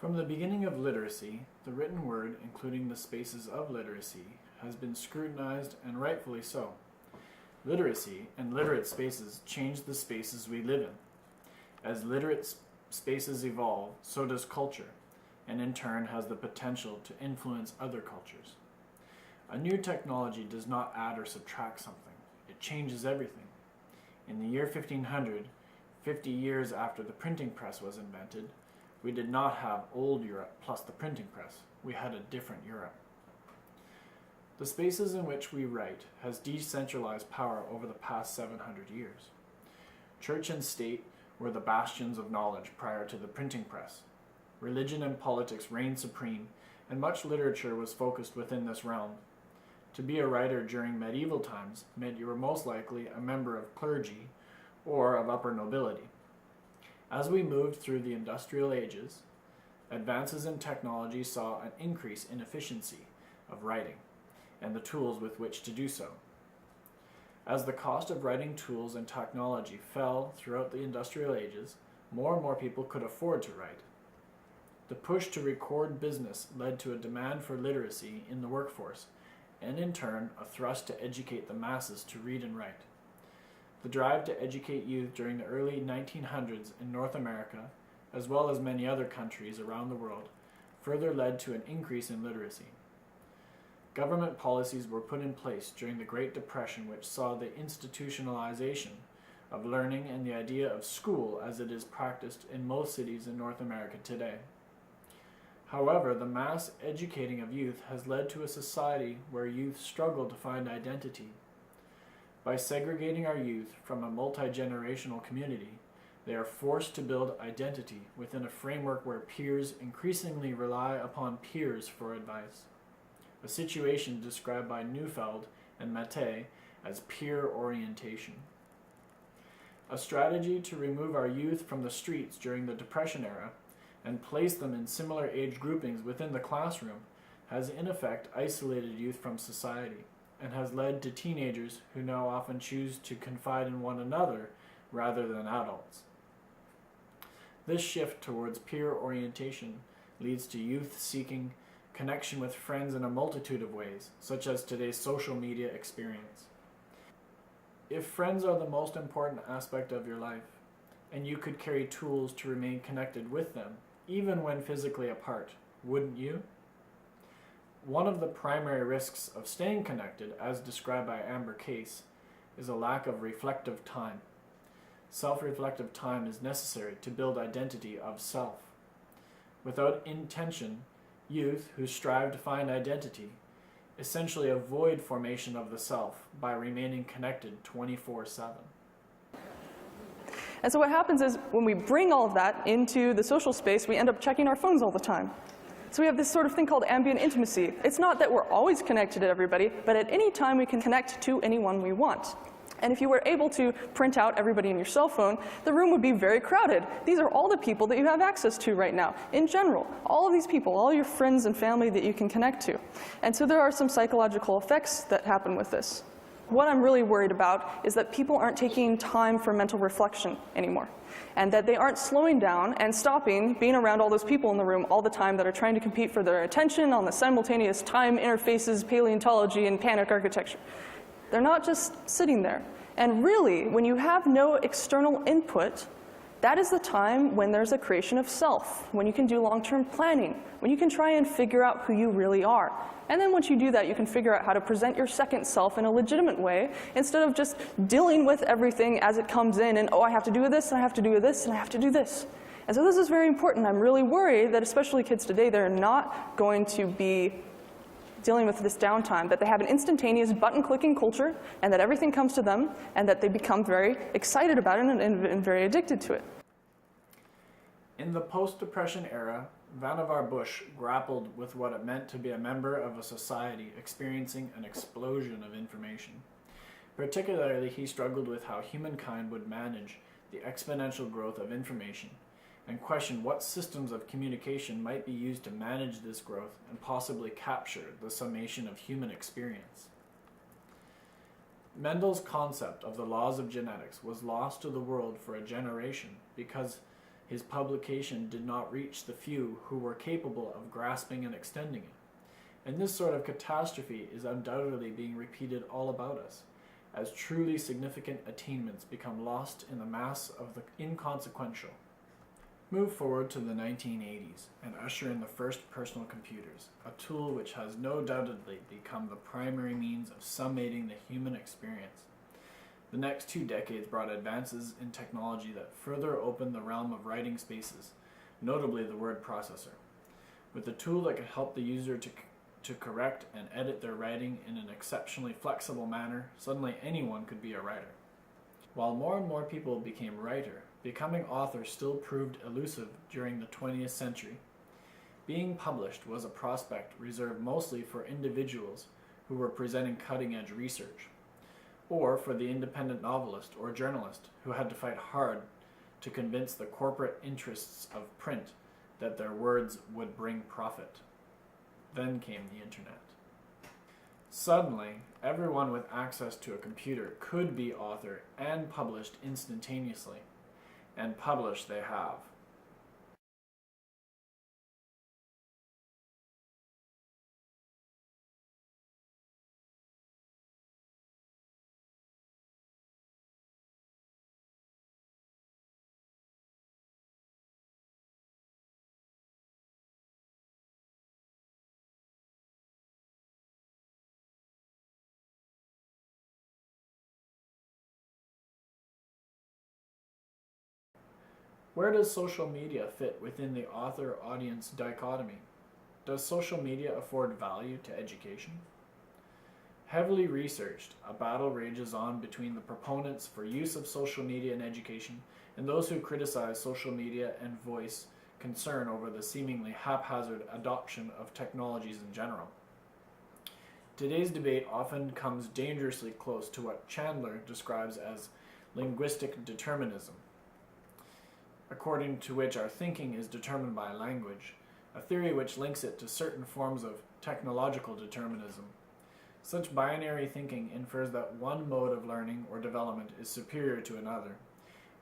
From the beginning of literacy, the written word, including the spaces of literacy, has been scrutinized, and rightfully so. Literacy and literate spaces change the spaces we live in. As literate spaces evolve, so does culture, and in turn has the potential to influence other cultures. A new technology does not add or subtract something. It changes everything. In the year 1500, 50 years after the printing press was invented, we did not have old Europe plus the printing press. We had a different Europe. The spaces in which we write has decentralized power over the past 700 years. Church and state were the bastions of knowledge prior to the printing press. Religion and politics reigned supreme, and much literature was focused within this realm. To be a writer during medieval times meant you were most likely a member of clergy or of upper nobility. As we moved through the industrial ages, advances in technology saw an increase in efficiency of writing and the tools with which to do so. As the cost of writing tools and technology fell throughout the industrial ages, more and more people could afford to write. The push to record business led to a demand for literacy in the workforce, and in turn, a thrust to educate the masses to read and write. The drive to educate youth during the early 1900s in North America, as well as many other countries around the world, further led to an increase in literacy. Government policies were put in place during the Great Depression which saw the institutionalization of learning and the idea of school as it is practiced in most cities in North America today. However, the mass educating of youth has led to a society where youth struggle to find identity. By segregating our youth from a multi-generational community, they are forced to build identity within a framework where peers increasingly rely upon peers for advice. A situation described by Neufeld and Mattei as peer orientation. A strategy to remove our youth from the streets during the Depression era and place them in similar age groupings within the classroom has in effect isolated youth from society and has led to teenagers who now often choose to confide in one another rather than adults. This shift towards peer orientation leads to youth seeking connection with friends in a multitude of ways, such as today's social media experience. If friends are the most important aspect of your life, and you could carry tools to remain connected with them, even when physically apart, wouldn't you? One of the primary risks of staying connected, as described by Amber Case, is a lack of reflective time. Self-reflective time is necessary to build identity of self. Without intention, youth who strive to find identity essentially avoid formation of the self by remaining connected 24/7. And so what happens is when we bring all of that into the social space, we end up checking our phones all the time. So we have this sort of thing called ambient intimacy. It's not that we're always connected to everybody, but at any time we can connect to anyone we want. And if you were able to print out everybody in your cell phone, the room would be very crowded. These are all the people that you have access to right now. In general, all of these people, all your friends and family that you can connect to. And so there are some psychological effects that happen with this. What I'm really worried about is that people aren't taking time for mental reflection anymore, and that they aren't slowing down and stopping being around all those people in the room all the time that are trying to compete for their attention on the simultaneous time interfaces, paleontology, and panic architecture. They're not just sitting there. And really, when you have no external input, that is the time when there's a creation of self, when you can do long-term planning, when you can try and figure out who you really are. And then once you do that, you can figure out how to present your second self in a legitimate way, instead of just dealing with everything as it comes in and, oh, I have to do this, and I have to do this, and I have to do this. And so this is very important. I'm really worried that especially kids today, they're not going to be dealing with this downtime, that they have an instantaneous button-clicking culture, and that everything comes to them, and that they become very excited about it and very addicted to it. In the post-Depression era, Vannevar Bush grappled with what it meant to be a member of a society experiencing an explosion of information. Particularly, he struggled with how humankind would manage the exponential growth of information and questioned what systems of communication might be used to manage this growth and possibly capture the summation of human experience. Mendel's concept of the laws of genetics was lost to the world for a generation because his publication did not reach the few who were capable of grasping and extending it. And this sort of catastrophe is undoubtedly being repeated all about us, as truly significant attainments become lost in the mass of the inconsequential. Move forward to the 1980s and usher in the first personal computers, a tool which has no doubtedly become the primary means of summating the human experience. The next 2 decades brought advances in technology that further opened the realm of writing spaces, notably the word processor. With a tool that could help the user to correct and edit their writing in an exceptionally flexible manner, suddenly anyone could be a writer. While more and more people became writer, becoming author still proved elusive during the 20th century. Being published was a prospect reserved mostly for individuals who were presenting cutting-edge research, or for the independent novelist or journalist who had to fight hard to convince the corporate interests of print that their words would bring profit. Then came the internet. Suddenly, everyone with access to a computer could be author and published instantaneously, and published they have. Where does social media fit within the author-audience dichotomy? Does social media afford value to education? Heavily researched, a battle rages on between the proponents for use of social media in education and those who criticize social media and voice concern over the seemingly haphazard adoption of technologies in general. Today's debate often comes dangerously close to what Chandler describes as linguistic determinism, according to which our thinking is determined by language, a theory which links it to certain forms of technological determinism. Such binary thinking infers that one mode of learning or development is superior to another.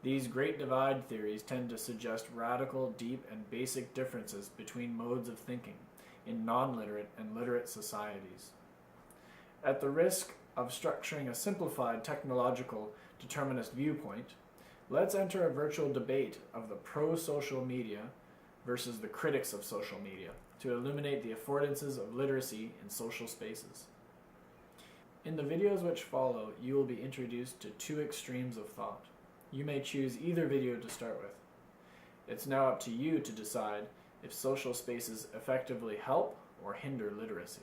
These great divide theories tend to suggest radical, deep, and basic differences between modes of thinking in non-literate and literate societies. At the risk of structuring a simplified technological determinist viewpoint, let's enter a virtual debate of the pro-social media versus the critics of social media to illuminate the affordances of literacy in social spaces. In the videos which follow, you will be introduced to 2 extremes of thought. You may choose either video to start with. It's now up to you to decide if social spaces effectively help or hinder literacy.